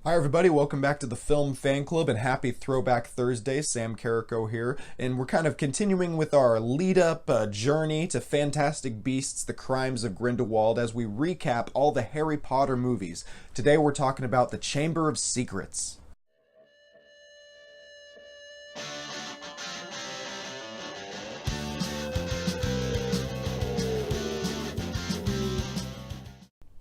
Hi everybody, welcome back to the Film Fan Club and happy Throwback Thursday. Sam Carrico here, and we're kind of continuing with our lead-up journey to Fantastic Beasts: The Crimes of Grindelwald as we recap all the Harry Potter movies. Today we're talking about The Chamber of Secrets.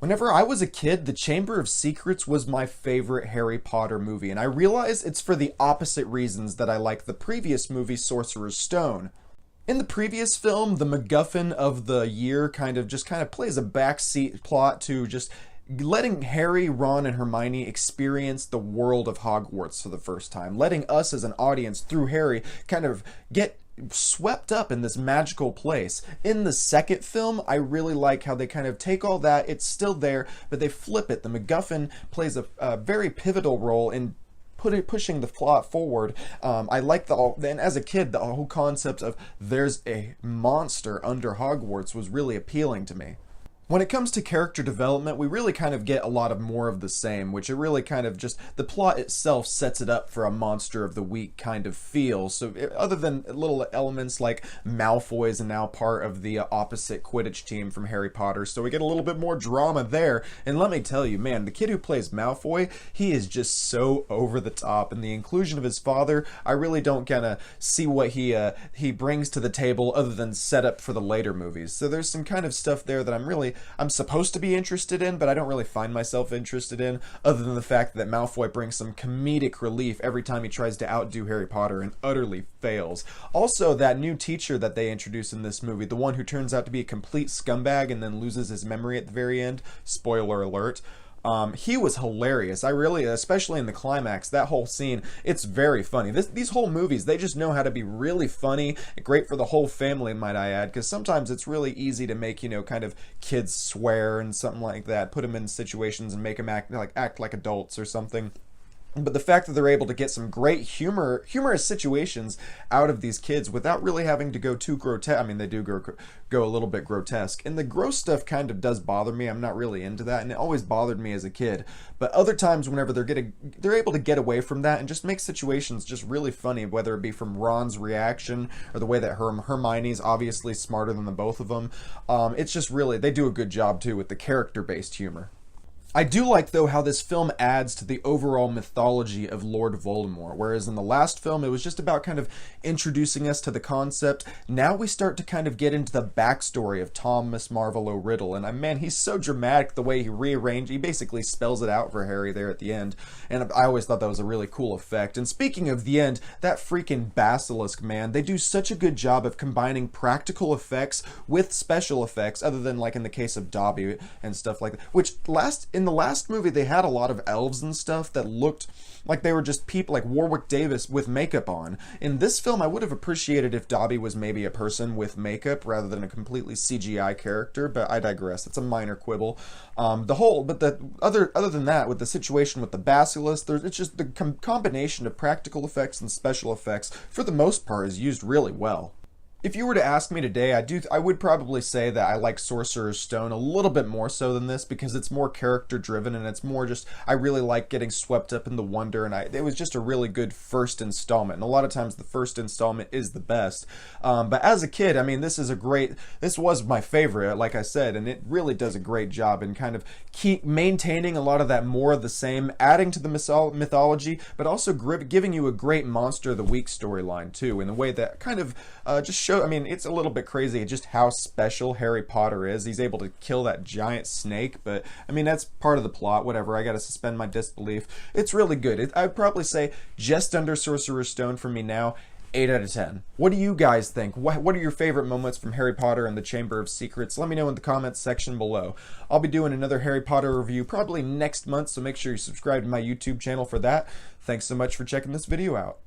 Whenever I was a kid, The Chamber of Secrets was my favorite Harry Potter movie, and I realize it's for the opposite reasons that I like the previous movie, Sorcerer's Stone. In the previous film, the MacGuffin of the year kind of plays a backseat plot to just letting Harry, Ron, and Hermione experience the world of Hogwarts for the first time, letting us as an audience, through Harry, kind of get swept up in this magical place. In the second film, I really like how they kind of take all that, it's still there, but they flip it. The MacGuffin plays a very pivotal role in pushing the plot forward. I like and as a kid, the whole concept of there's a monster under Hogwarts was really appealing to me. When it comes to character development, we really kind of get a lot of more of the same, which it really kind of just, the plot itself sets it up for a Monster of the Week kind of feel. So other than little elements like Malfoy is now part of the opposite Quidditch team from Harry Potter, so we get a little bit more drama there. And let me tell you, man, the kid who plays Malfoy, he is just so over the top. And the inclusion of his father, I really don't kind of see what he brings to the table other than set up for the later movies. So there's some kind of stuff there that I'm supposed to be interested in, but I don't really find myself interested in, other than the fact that Malfoy brings some comedic relief every time he tries to outdo Harry Potter and utterly fails. Also, that new teacher that they introduce in this movie, the one who turns out to be a complete scumbag and then loses his memory at the very end, spoiler alert, he was hilarious. I really, especially in the climax, that whole scene, it's very funny. These whole movies, they just know how to be really funny, great for the whole family, might I add, because sometimes it's really easy to make, kind of kids swear and something like that, put them in situations and make them act like adults or something. But the fact that they're able to get some great humorous situations out of these kids without really having to go too grotesque. I mean, they do go a little bit grotesque. And the gross stuff kind of does bother me. I'm not really into that, and it always bothered me as a kid. But other times, whenever they're able to get away from that and just make situations just really funny, whether it be from Ron's reaction or the way that Hermione's obviously smarter than the both of them. It's just really, they do a good job too with the character-based humor. I do like, though, how this film adds to the overall mythology of Lord Voldemort, whereas in the last film it was just about kind of introducing us to the concept. Now we start to kind of get into the backstory of Thomas Marvolo Riddle, and man, he's so dramatic the way he basically spells it out for Harry there at the end, and I always thought that was a really cool effect. And speaking of the end, that freaking basilisk, man, they do such a good job of combining practical effects with special effects, other than like in the case of Dobby and stuff like that, which in the last movie, they had a lot of elves and stuff that looked like they were just people like Warwick Davis with makeup on. In this film, I would have appreciated if Dobby was maybe a person with makeup rather than a completely CGI character, but I digress. It's a minor quibble. Other than that, with the situation with the basilisk, it's just the combination of practical effects and special effects, for the most part, is used really well. If you were to ask me today, I would probably say that I like Sorcerer's Stone a little bit more so than this, because it's more character driven and it's more just, I really like getting swept up in the wonder, and it was just a really good first installment, and a lot of times the first installment is the best. But as a kid, I mean, this was my favorite, like I said, and it really does a great job in kind of keep maintaining a lot of that more of the same, adding to the mythology, but also giving you a great Monster of the Week storyline too, in a way that kind of just I mean, it's a little bit crazy just how special Harry Potter is. He's able to kill that giant snake, but I mean, that's part of the plot, whatever. I gotta suspend my disbelief. It's really good. I'd probably say just under Sorcerer's Stone for me now. 8 out of 10. What do you guys think? What are your favorite moments from Harry Potter and the Chamber of Secrets? Let me know in the comments section below. I'll be doing another Harry Potter review probably next month, so make sure you subscribe to my YouTube channel for that. Thanks so much for checking this video out.